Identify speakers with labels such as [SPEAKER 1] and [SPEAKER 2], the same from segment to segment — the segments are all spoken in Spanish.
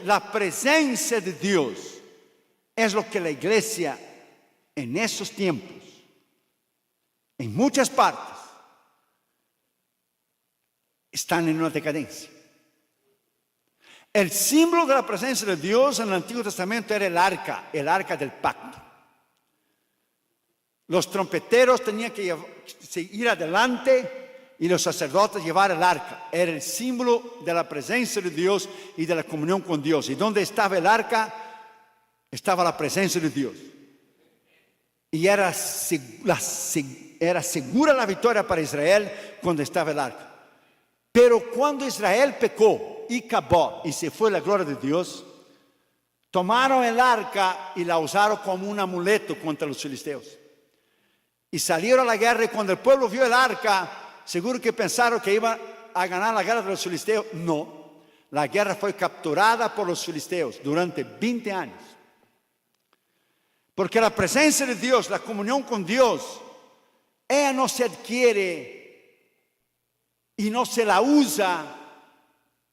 [SPEAKER 1] la presencia de Dios, es lo que la iglesia en esos tiempos, en muchas partes, están en una decadencia. El símbolo de la presencia de Dios en el Antiguo Testamento era el arca del pacto. Los trompeteros tenían que ir adelante y los sacerdotes llevar el arca. Era el símbolo de la presencia de Dios y de la comunión con Dios. Y donde estaba el arca, estaba la presencia de Dios. Y era segura la victoria para Israel cuando estaba el arca. Pero cuando Israel pecó y acabó y se fue la gloria de Dios, tomaron el arca y la usaron como un amuleto contra los filisteos. Y salieron a la guerra, y cuando el pueblo vio el arca, seguro que pensaron que iba a ganar la guerra de los filisteos. No, la guerra fue capturada por los filisteos durante 20 años. Porque la presencia de Dios, la comunión con Dios, ella no se adquiere y no se la usa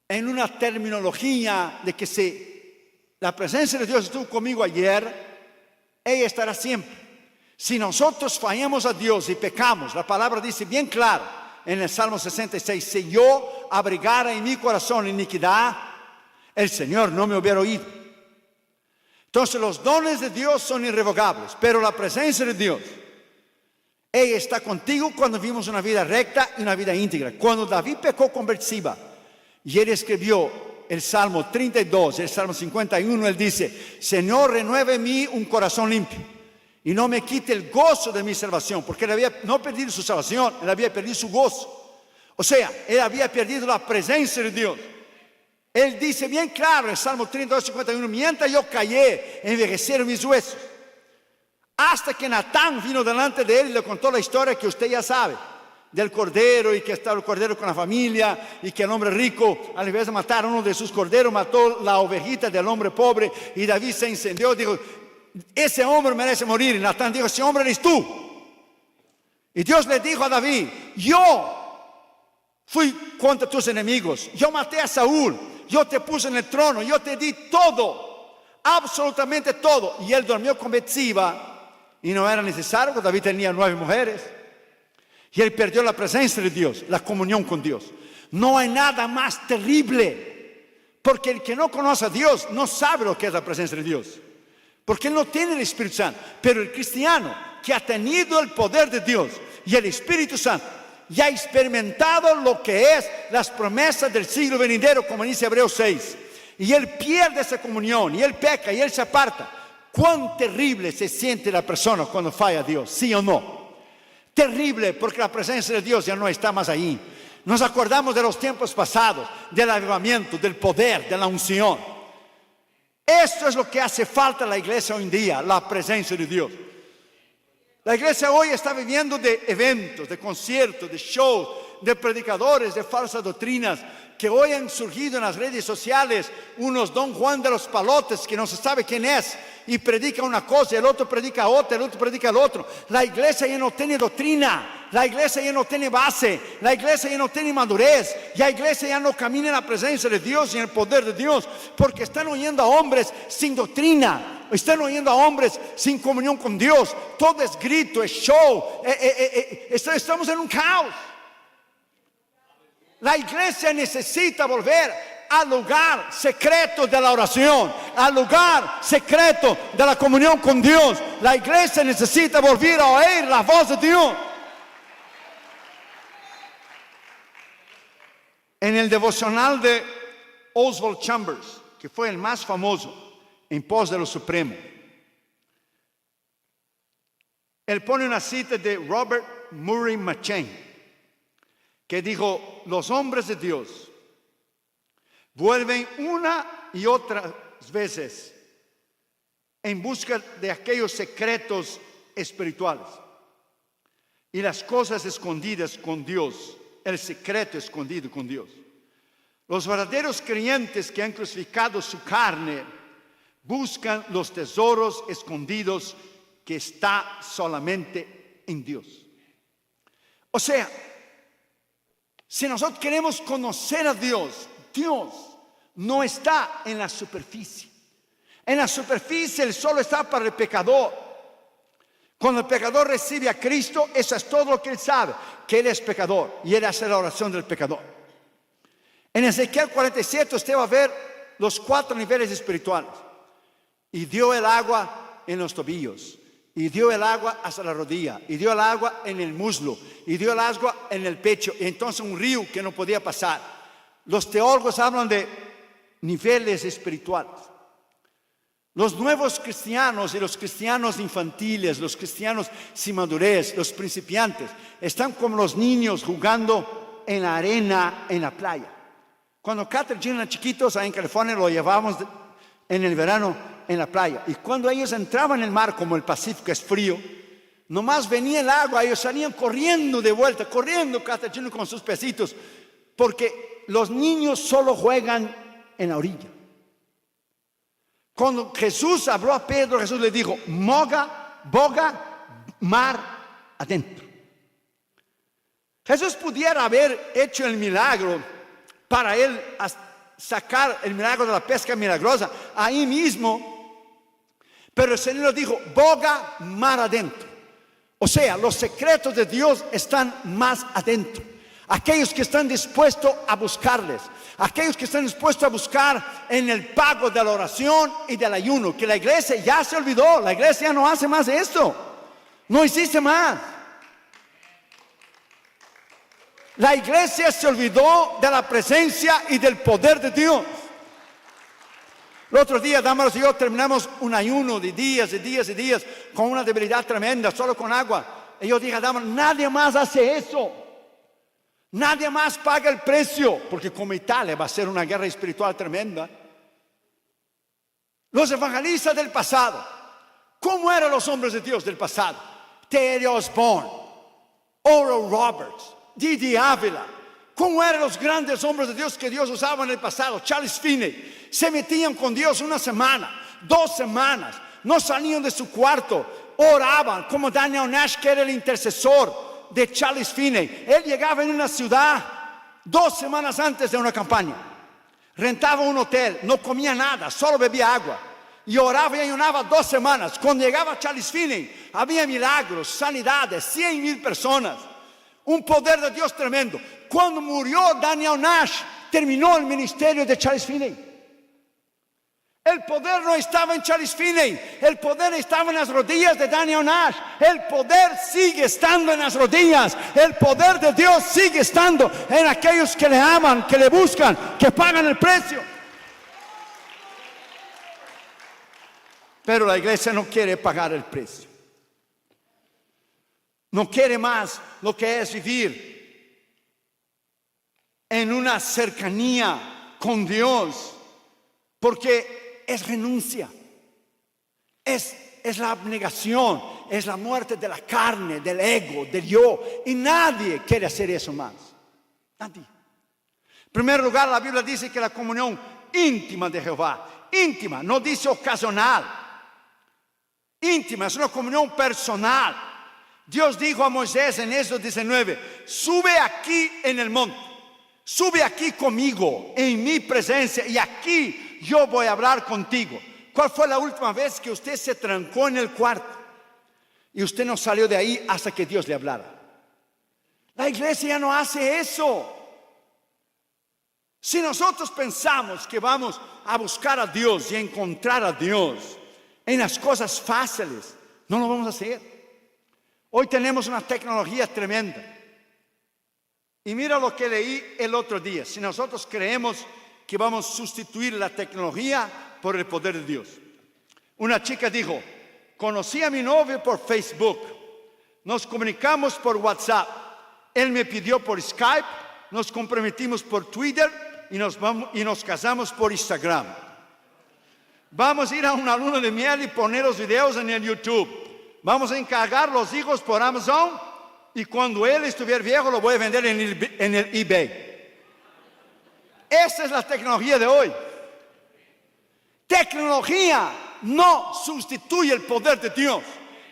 [SPEAKER 1] en una terminología de que si la presencia de Dios estuvo conmigo ayer, ella estará siempre. Si nosotros fallamos a Dios y pecamos, la palabra dice bien claro en el Salmo 66, si yo abrigara en mi corazón iniquidad, el Señor no me hubiera oído. Entonces los dones de Dios son irrevocables, pero la presencia de Dios, ella está contigo cuando vivimos una vida recta y una vida íntegra. Cuando David pecó con Betseba y él escribió el Salmo 32, el Salmo 51, él dice, Señor, renueve en mí un corazón limpio y no me quite el gozo de mi salvación, porque él había no perdido su salvación, él había perdido su gozo. O sea, él había perdido la presencia de Dios. Él dice bien claro en el Salmo 32, 51, mientras yo callé, envejecieron mis huesos. Hasta que Natán vino delante de él y le contó la historia que usted ya sabe, del cordero, y que estaba el cordero con la familia, y que el hombre rico, al invés de matar a uno de sus corderos, mató la ovejita del hombre pobre, y David se incendió, dijo, ese hombre merece morir. Y Natán dijo, ese hombre eres tú. Y Dios le dijo a David, yo fui contra tus enemigos, yo maté a Saúl, yo te puse en el trono, yo te di todo, absolutamente todo. Y él durmió con Betseba, y no era necesario, porque David tenía 9 mujeres. Y él perdió la presencia de Dios, la comunión con Dios. No hay nada más terrible, porque el que no conoce a Dios no sabe lo que es la presencia de Dios, porque él no tiene el Espíritu Santo. Pero el cristiano que ha tenido el poder de Dios y el Espíritu Santo, y ha experimentado lo que es las promesas del siglo venidero, como dice Hebreos 6, y él pierde esa comunión, y él peca, y él se aparta. ¿Cuán terrible se siente la persona cuando falla a Dios? ¿Sí o no? Terrible, porque la presencia de Dios ya no está más ahí. Nos acordamos de los tiempos pasados, del avivamiento, del poder, de la unción. Esto es lo que hace falta a la iglesia hoy en día, la presencia de Dios. La iglesia hoy está viviendo de eventos, de conciertos, de shows, de predicadores, de falsas doctrinas, que hoy han surgido en las redes sociales unos Don Juan de los Palotes que no se sabe quién es, y predica una cosa, el otro predica otra, el otro predica el otro. La iglesia ya no tiene doctrina, la iglesia ya no tiene base, la iglesia ya no tiene madurez, la iglesia ya no camina en la presencia de Dios y en el poder de Dios, porque están oyendo a hombres sin doctrina, están oyendo a hombres sin comunión con Dios. Todo es grito, es show, estamos en un caos. La iglesia necesita volver al lugar secreto de la oración, al lugar secreto de la comunión con Dios. La iglesia necesita volver a oír la voz de Dios. En el devocional de Oswald Chambers, que fue el más famoso en pos de lo supremo, él pone una cita de Robert Murray M'Cheyne, que dijo, los hombres de Dios vuelven una y otras veces en busca de aquellos secretos espirituales y las cosas escondidas con Dios, el secreto escondido con Dios. Los verdaderos creyentes que han crucificado su carne buscan los tesoros escondidos que está solamente en Dios. O sea, si nosotros queremos conocer a Dios, Dios no está en la superficie. En la superficie el sol está para el pecador. Cuando el pecador recibe a Cristo, eso es todo lo que él sabe, que él es pecador y él hace la oración del pecador. En Ezequiel 47 usted va a ver los 4 niveles espirituales. Y dio el agua en los tobillos, y dio el agua hasta la rodilla, y dio el agua en el muslo, y dio el agua en el pecho, y entonces un río que no podía pasar. Los teólogos hablan de niveles espirituales. Los nuevos cristianos y los cristianos infantiles, los cristianos sin madurez, los principiantes, están como los niños jugando en la arena, en la playa. Cuando Catherine y Gina eran chiquitos, ahí en California, lo llevábamos en el verano en la playa. Y cuando ellos entraban en el mar, como el Pacífico es frío, nomás venía el agua, ellos salían corriendo de vuelta, corriendo Catherine y Gina con sus pesitos, porque los niños solo juegan en la orilla. Cuando Jesús habló a Pedro, Jesús le dijo, boga, mar adentro. Jesús pudiera haber hecho el milagro para él sacar el milagro de la pesca milagrosa ahí mismo, pero el Señor dijo, boga, mar adentro. O sea, los secretos de Dios están más adentro. Aquellos que están dispuestos a buscarles, aquellos que están dispuestos a buscar en el pago de la oración y del ayuno, que la iglesia ya se olvidó, la iglesia ya no hace más esto, no existe más. La iglesia se olvidó de la presencia y del poder de Dios. El otro día, Damaris y yo terminamos un ayuno de días y días y días con una debilidad tremenda, solo con agua. Y yo dije a Damaris, nadie más hace eso. Nadie más paga el precio, porque como Italia va a ser una guerra espiritual tremenda. Los evangelistas del pasado, ¿cómo eran los hombres de Dios del pasado? Teddy Osborne, Oral Roberts, Didi Ávila. ¿Cómo eran los grandes hombres de Dios que Dios usaba en el pasado? Charles Finney. Se metían con Dios una semana, 2 semanas, no salían de su cuarto, oraban, como Daniel Nash, que era el intercesor de Charles Finney. Él llegaba en una ciudad 2 semanas antes de una campaña, rentaba un hotel, no comía nada, solo bebía agua y oraba y ayunaba 2 semanas. Cuando llegaba Charles Finney, había milagros, sanidades, 100,000 personas, un poder de Dios tremendo. Cuando murió Daniel Nash, terminó el ministerio de Charles Finney. El poder no estaba en Charles Finney, el poder estaba en las rodillas de Daniel Nash. El poder sigue estando en las rodillas. El poder de Dios sigue estando en aquellos que le aman, que le buscan, que pagan el precio. Pero la iglesia no quiere pagar el precio. No quiere más lo que es vivir en una cercanía con Dios, porque es renuncia, es la abnegación, es la muerte de la carne, del ego, del yo, y nadie quiere hacer eso más. Nadie. En primer lugar, la Biblia dice que la comunión íntima de Jehová, íntima, no dice ocasional, íntima, es una comunión personal. Dios dijo a Moisés en Éxodo 19, sube aquí en el monte, sube aquí conmigo, en mi presencia, y aquí yo voy a hablar contigo. ¿Cuál fue la última vez que usted se trancó en el cuarto y usted no salió de ahí hasta que Dios le hablara? La iglesia ya no hace eso. Si nosotros pensamos que vamos a buscar a Dios y a encontrar a Dios en las cosas fáciles, no lo vamos a hacer. Hoy tenemos una tecnología tremenda. Y mira lo que leí el otro día. Si nosotros creemos que vamos a sustituir la tecnología por el poder de Dios. Una chica dijo, conocí a mi novio por Facebook, nos comunicamos por WhatsApp, él me pidió por Skype, nos comprometimos por Twitter y nos casamos por Instagram. Vamos a ir a una luna de miel y poner los videos en el YouTube. Vamos a encargar los hijos por Amazon y cuando él estuviera viejo lo voy a vender en el eBay. Esa es la tecnología de hoy. Tecnología no sustituye el poder de Dios.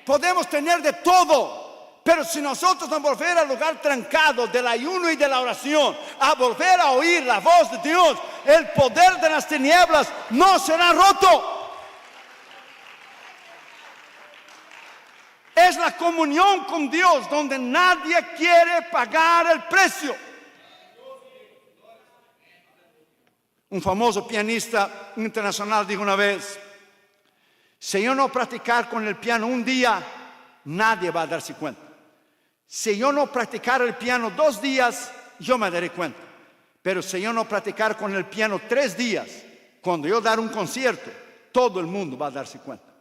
[SPEAKER 1] Podemos tener de todo, pero si nosotros no volver al lugar trancado del ayuno y de la oración, a volver a oír la voz de Dios, el poder de las tinieblas no será roto. Es la comunión con Dios donde nadie quiere pagar el precio. Un famoso pianista internacional dijo una vez: si yo no practicar con el piano un día, nadie va a darse cuenta. Si yo no practicar el piano 2 días, yo me daré cuenta. Pero si yo no practicar con el piano 3 días, cuando yo dar un concierto, todo el mundo va a darse cuenta.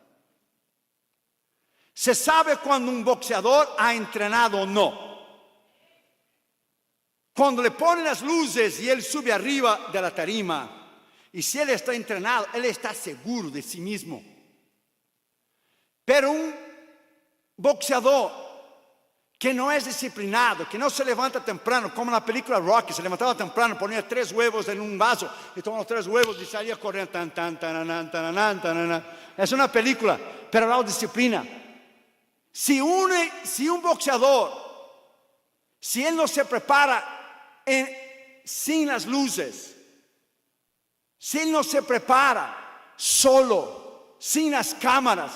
[SPEAKER 1] Se sabe cuando un boxeador ha entrenado o no. Cuando le ponen las luces y él sube arriba de la tarima, y si él está entrenado, él está seguro de sí mismo. Pero un boxeador que no es disciplinado, que no se levanta temprano, como en la película Rocky, se levantaba temprano, ponía 3 huevos en un vaso y tomaba los 3 huevos y salía corriendo. Es una película, pero la disciplina. Si un boxeador, si él no se prepara sin las luces, si él no se prepara solo, sin las cámaras,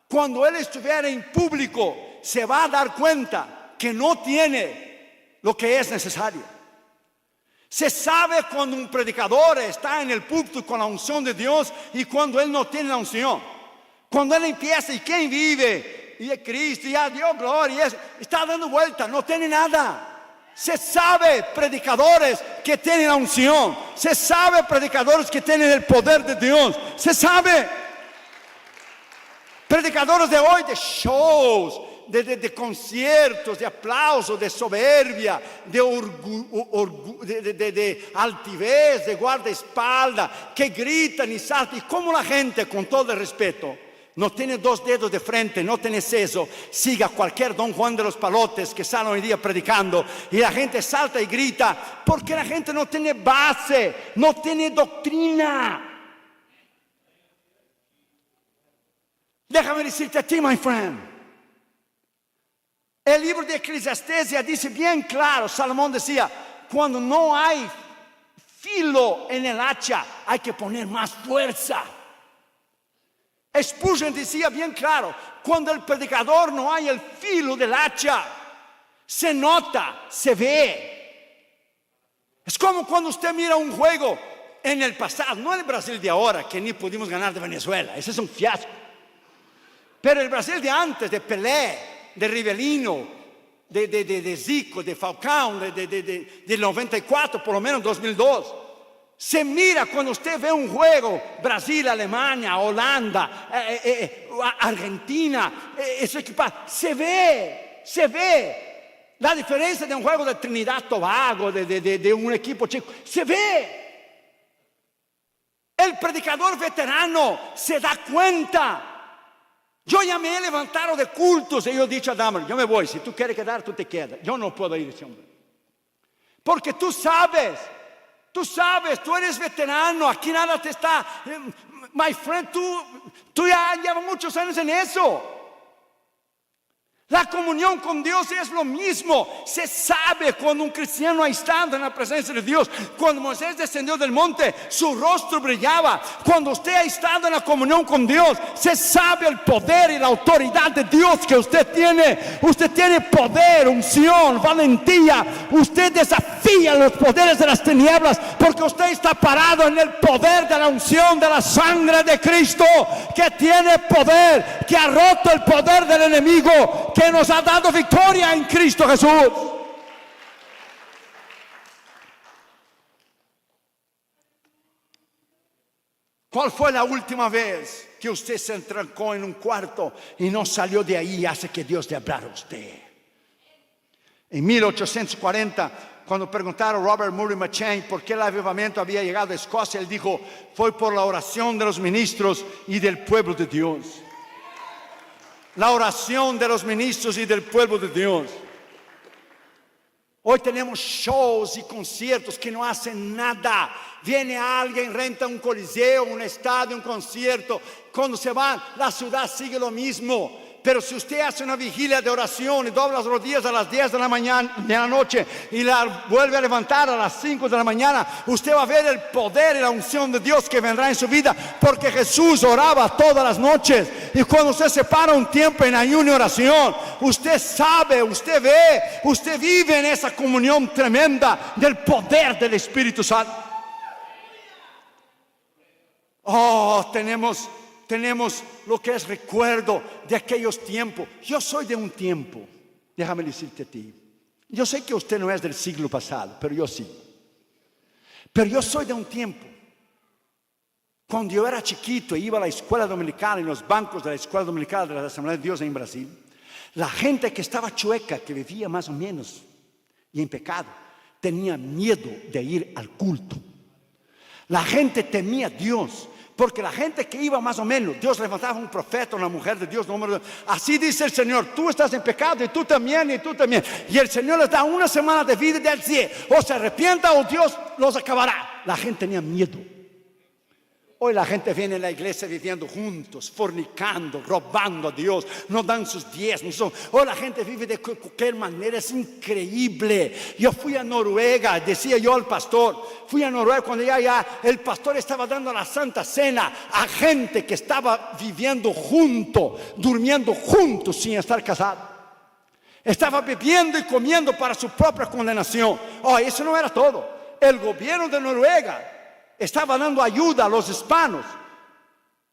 [SPEAKER 1] cuando él estuviera en público, se va a dar cuenta que no tiene lo que es necesario. Se sabe cuando un predicador está en el púlpito con la unción de Dios y cuando él no tiene la unción. Cuando él empieza, ¿y quién vive? Y es Cristo, y a Dios gloria, está dando vuelta, no tiene nada. Se sabe predicadores que tienen la unción. Se sabe predicadores que tienen el poder de Dios. Se sabe predicadores de hoy de shows, de conciertos, de aplausos, de soberbia, de altivez, de guardaespaldas, que gritan y saltan. Y como la gente, con todo el respeto, no tiene 2 dedos de frente, no tiene seso, siga cualquier Don Juan de los Palotes que sale hoy día predicando y la gente salta y grita porque la gente no tiene base, no tiene doctrina. Déjame decirte a ti, my friend, el libro de Eclesiastés ya dice bien claro, Salomón decía, cuando no hay filo en el hacha, hay que poner más fuerza. Spurgeon decía bien claro, cuando el predicador no hay el filo del hacha, se nota, se ve. Es como cuando usted mira un juego en el pasado, no el Brasil de ahora, que ni pudimos ganar de Venezuela, ese es un fiasco. Pero el Brasil de antes, de Pelé, de Rivelino, de Zico, de Falcão, del 94, por lo menos 2002. Se mira cuando usted ve un juego, Brasil, Alemania, Holanda, Argentina, se ve la diferencia de un juego de Trinidad Tobago, de un equipo chico, se ve. El predicador veterano se da cuenta. Yo ya me he levantado de cultos y yo he dicho a Dahmer, yo me voy, si tú quieres quedar, tú te quedas. Yo no puedo ir ese hombre. Porque tú sabes, tú eres veterano, aquí nada te está... My friend, tú ya llevas muchos años en eso. La comunión con Dios es lo mismo. Se sabe cuando un cristiano ha estado en la presencia de Dios. Cuando Moisés descendió del monte, su rostro brillaba. Cuando usted ha estado en la comunión con Dios, se sabe el poder y la autoridad de Dios que usted tiene. Usted tiene poder, unción, valentía. Usted desafía los poderes de las tinieblas porque usted está parado en el poder de la unción de la sangre de Cristo, que tiene poder, que ha roto el poder del enemigo, que nos ha dado victoria en Cristo Jesús. ¿Cuál fue la última vez que usted se entrancó en un cuarto y no salió de ahí hasta que Dios le hablara a usted? En 1840, cuando preguntaron a Robert Murray McCheyne por qué el avivamiento había llegado a Escocia, él dijo, fue por la oración de los ministros y del pueblo de Dios. La oración de los ministros y del pueblo de Dios. Hoy tenemos shows y conciertos que no hacen nada. Viene alguien, renta un coliseo, un estadio, un concierto. Cuando se van, la ciudad sigue lo mismo. Pero si usted hace una vigilia de oración y dobla las rodillas a las 10 de la mañana, de la noche, y la vuelve a levantar a las 5 de la mañana, usted va a ver el poder y la unción de Dios que vendrá en su vida, porque Jesús oraba todas las noches. Y cuando usted se para un tiempo en ayuno y oración, usted sabe, usted ve, usted vive en esa comunión tremenda del poder del Espíritu Santo. Oh, tenemos lo que es recuerdo de aquellos tiempos. Yo soy de un tiempo, déjame decirte a ti. Yo sé que usted no es del siglo pasado, pero yo sí. Pero yo soy de un tiempo. Cuando yo era chiquito e iba a la escuela dominicana, en los bancos de la escuela dominicana de la Asamblea de Dios en Brasil, la gente que estaba chueca, que vivía más o menos y en pecado, tenía miedo de ir al culto. La gente temía a Dios. Porque la gente que iba más o menos, Dios levantaba un profeta, una mujer de Dios, así dice el Señor, tú estás en pecado y tú también, y tú también. Y el Señor les da una semana de vida y del cielo. O se arrepienta o Dios los acabará. La gente tenía miedo. Hoy la gente viene a la iglesia viviendo juntos, fornicando, robando a Dios, no dan sus diezmos. Hoy la gente vive de cualquier manera, es increíble. Yo fui a Noruega, decía yo al pastor, fui a Noruega cuando ya el pastor estaba dando la Santa Cena a gente que estaba viviendo junto, durmiendo juntos sin estar casados. Estaba bebiendo y comiendo para su propia condenación. Oh, eso no era todo. El gobierno de Noruega estaba dando ayuda a los hispanos.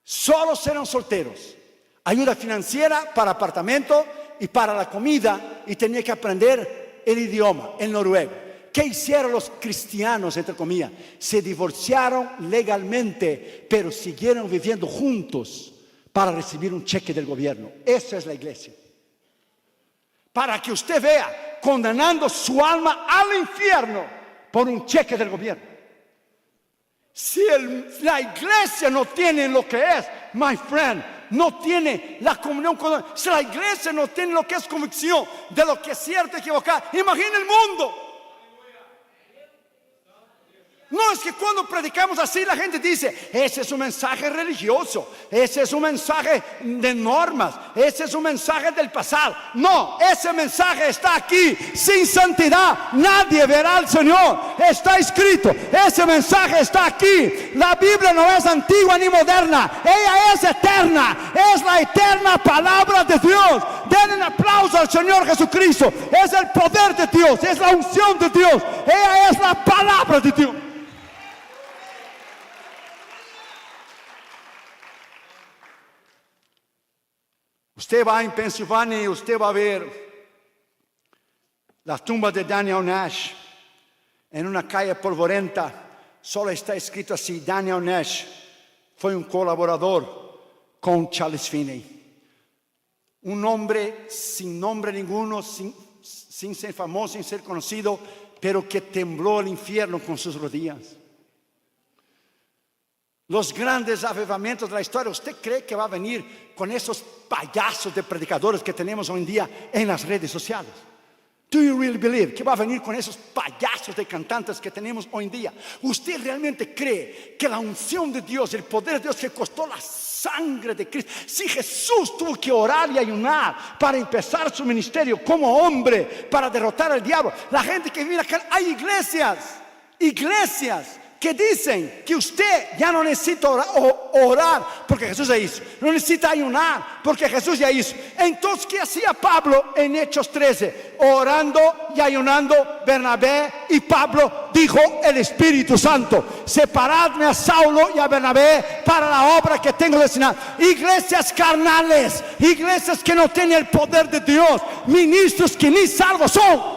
[SPEAKER 1] Solo eran solteros. Ayuda financiera para apartamento y para la comida. Y tenía que aprender el idioma, el noruego. ¿Qué hicieron los cristianos, entre comillas? Se divorciaron legalmente, pero siguieron viviendo juntos para recibir un cheque del gobierno. Esa es la iglesia. Para que usted vea, condenando su alma al infierno por un cheque del gobierno. Si la iglesia no tiene lo que es, my friend, no tiene la comunión con Dios. Si la iglesia no tiene lo que es convicción de lo que es cierto y equivocado, imagina el mundo. No, es que cuando predicamos así la gente dice, ese es un mensaje religioso, ese es un mensaje de normas, ese es un mensaje del pasado. No, ese mensaje está aquí. Sin santidad nadie verá al Señor. Está escrito, ese mensaje está aquí. La Biblia no es antigua ni moderna, ella es eterna, es la eterna palabra de Dios. Den un aplauso al Señor Jesucristo. Es el poder de Dios, es la unción de Dios, ella es la palabra de Dios. Usted va en Pensilvania y usted va a ver la tumba de Daniel Nash en una calle polvorienta. Solo está escrito así: Daniel Nash fue un colaborador con Charles Finney. Un hombre sin nombre ninguno, sin ser famoso, sin ser conocido, pero que tembló el infierno con sus rodillas. Los grandes avivamientos de la historia, ¿usted cree que va a venir con esos payasos de predicadores que tenemos hoy en día en las redes sociales? Do you really believe que va a venir con esos payasos de cantantes que tenemos hoy en día? ¿Usted realmente cree que la unción de Dios, el poder de Dios que costó la sangre de Cristo, si Jesús tuvo que orar y ayunar para empezar su ministerio como hombre, para derrotar al diablo? La gente que vive acá, hay iglesias que dicen que usted ya no necesita orar porque Jesús ya hizo, no necesita ayunar porque Jesús ya hizo. Entonces, ¿qué hacía Pablo en Hechos 13? Orando y ayunando Bernabé y Pablo, dijo el Espíritu Santo: separadme a Saulo y a Bernabé para la obra que tengo destinada. Iglesias carnales, iglesias que no tienen el poder de Dios, ministros que ni salvos son.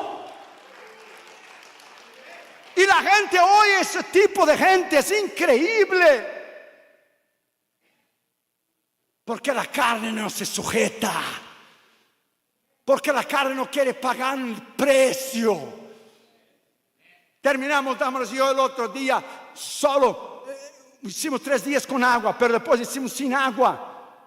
[SPEAKER 1] Y la gente oye ese tipo de gente, es increíble. Porque la carne no se sujeta. Porque la carne no quiere pagar el precio. Terminamos, dámonos, yo el otro día solo hicimos 3 días con agua, pero después hicimos sin agua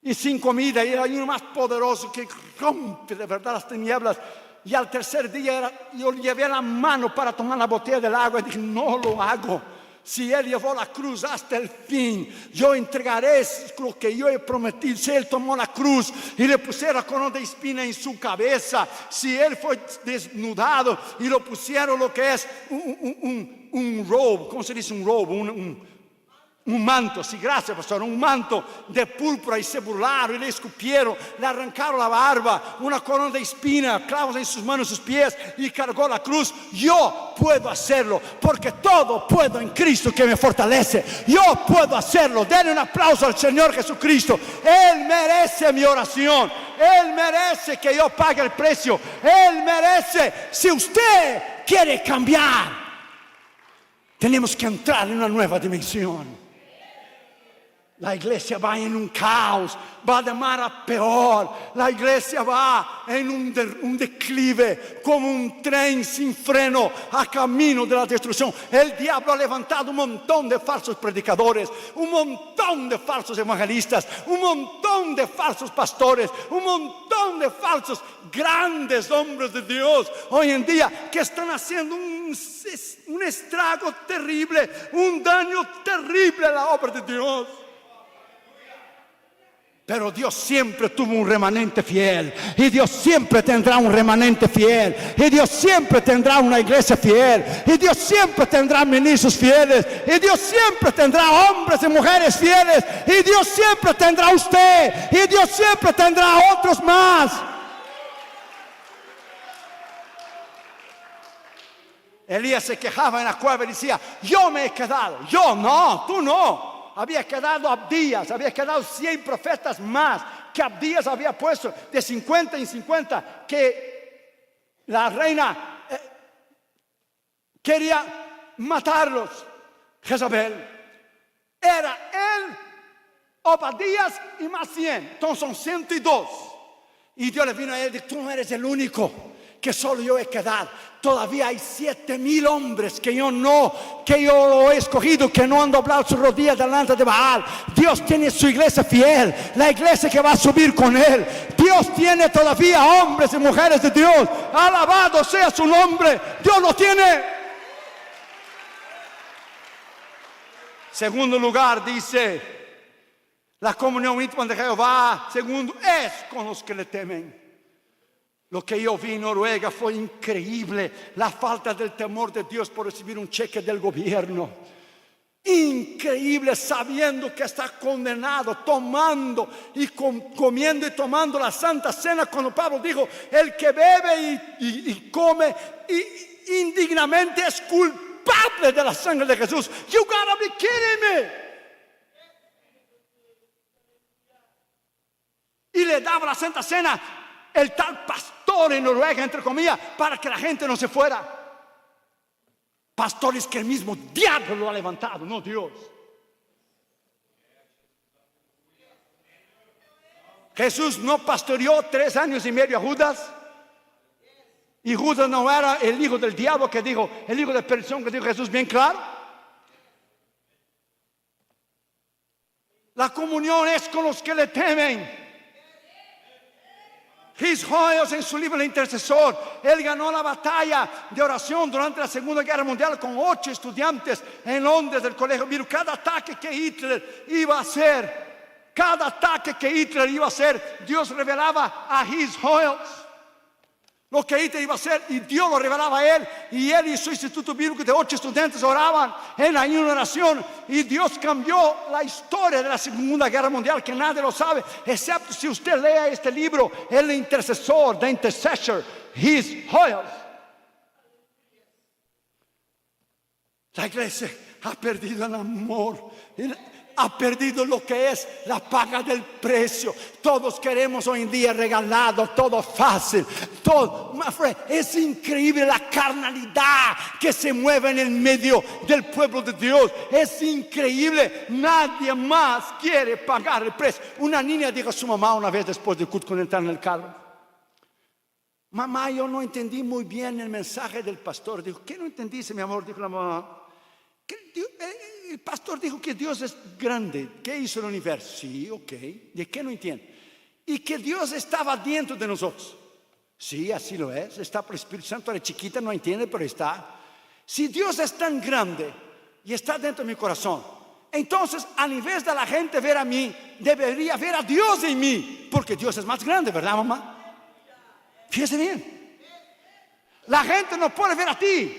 [SPEAKER 1] y sin comida. Y era uno más poderoso que rompe de verdad las tinieblas. Y al tercer día yo llevé la mano para tomar la botella del agua y dije: no lo hago, Si Él llevó la cruz hasta el fin, yo entregaré lo que yo he prometido. Si Él tomó la cruz y le pusieron corona de espina en su cabeza, si Él fue desnudado y lo pusieron lo que es un robe, ¿cómo se dice un robe? Un manto, sí, gracias pastor, un manto de púrpura y se burlaron y le escupieron, le arrancaron la barba, una corona de espina, clavos en sus manos y sus pies y cargó la cruz. Yo puedo hacerlo porque todo puedo en Cristo que me fortalece. Yo puedo hacerlo. Denle un aplauso al Señor Jesucristo. Él merece mi oración. Él merece que yo pague el precio. Él merece. Si usted quiere cambiar, tenemos que entrar en una nueva dimensión. La iglesia va en un caos, va de mal a peor. La iglesia va en un declive, como un tren sin freno a camino de la destrucción. El diablo ha levantado un montón de falsos predicadores, un montón de falsos evangelistas, un montón de falsos pastores, un montón de falsos grandes hombres de Dios hoy en día que están haciendo un estrago terrible, un daño terrible a la obra de Dios. Pero Dios siempre tuvo un remanente fiel. Y Dios siempre tendrá un remanente fiel. Y Dios siempre tendrá una iglesia fiel. Y Dios siempre tendrá ministros fieles. Y Dios siempre tendrá hombres y mujeres fieles. Y Dios siempre tendrá usted. Y Dios siempre tendrá otros más. Elías se quejaba en la cueva y decía: yo me he quedado. Yo no, tú no. Había quedado Abdías, había quedado 100 profetas más que Abdías había puesto de 50 en 50, que la reina quería matarlos. Jezabel. Era él, Obadías y más 100. Entonces son 102. Y Dios le vino a él y dijo: tú no eres el único, que solo yo he quedado. Todavía hay 7,000 hombres que yo lo he escogido, que no han doblado sus rodillas delante de Baal. Dios tiene su iglesia fiel, la iglesia que va a subir con él. Dios tiene todavía hombres y mujeres de Dios. Alabado sea su nombre. Dios lo tiene. Segundo lugar, dice: la comunión íntima de Jehová, segundo, es con los que le temen. Lo que yo vi en Noruega fue increíble. La falta del temor de Dios por recibir un cheque del gobierno. Increíble, sabiendo que está condenado, tomando y comiendo y tomando la Santa Cena, cuando Pablo dijo: el que bebe y come indignamente es culpable de la sangre de Jesús. You gotta be kidding me. Y le daba la Santa Cena el tal pastor en Noruega, entre comillas, para que la gente no se fuera. Pastores que el mismo diablo lo ha levantado, no Dios. Jesús no pastoreó 3 años y medio a Judas. Y Judas no era el hijo del diablo que dijo, el hijo de perdición que dijo Jesús bien claro. La comunión es con los que le temen. His Hoyos, en su libro El Intercesor, él ganó la batalla de oración durante la Segunda Guerra Mundial con 8 estudiantes en Londres del colegio. Mira, cada ataque que Hitler iba a hacer, Dios revelaba a His Hoyos lo que Hitler iba a hacer, y Dios lo revelaba a él. Y él y su instituto bíblico de 8 estudiantes oraban en la oración, y Dios cambió la historia de la Segunda Guerra Mundial, que nadie lo sabe, excepto si usted lea este libro, El Intercesor, The Intercessor, His Hoyos. La iglesia ha perdido el amor, ha perdido lo que es la paga del precio. Todos queremos hoy en día regalado, todo fácil, todo. Es increíble la carnalidad que se mueve en el medio del pueblo de Dios. Es increíble, nadie más quiere pagar el precio. Una niña dijo a su mamá una vez después de culto, cuando entraron en el carro: mamá, yo no entendí muy bien el mensaje del pastor. Dijo: ¿qué no entendiste, mi amor? Dijo la mamá: el pastor dijo que Dios es grande, que hizo el universo. Sí, ok. ¿De qué no entiende? Y que Dios estaba dentro de nosotros. Sí, así lo es. Está por el Espíritu Santo. Era chiquita, no entiende, pero está. Si Dios es tan grande y está dentro de mi corazón. Entonces, al invés de la gente ver a mí, debería ver a Dios en mí, porque Dios es más grande, ¿verdad, mamá? Fíjese bien. La gente no puede ver a ti.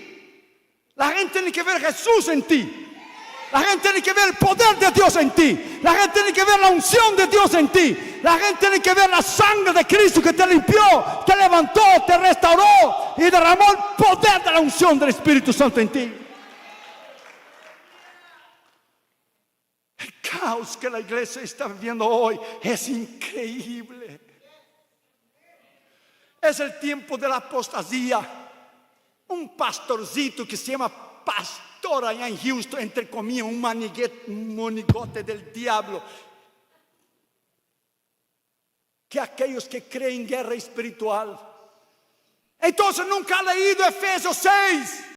[SPEAKER 1] La gente tiene que ver a Jesús en ti. La gente tiene que ver el poder de Dios en ti. La gente tiene que ver la unción de Dios en ti. La gente tiene que ver la sangre de Cristo que te limpió, te levantó, te restauró y derramó el poder de la unción del Espíritu Santo en ti. El caos que la iglesia está viviendo hoy es increíble. Es el tiempo de la apostasía. Un pastorcito que se llama pastor allá en Houston, entre comillas, un monigote del diablo. Que aquellos que creen en guerra espiritual. Entonces nunca ha leído Efesios 6.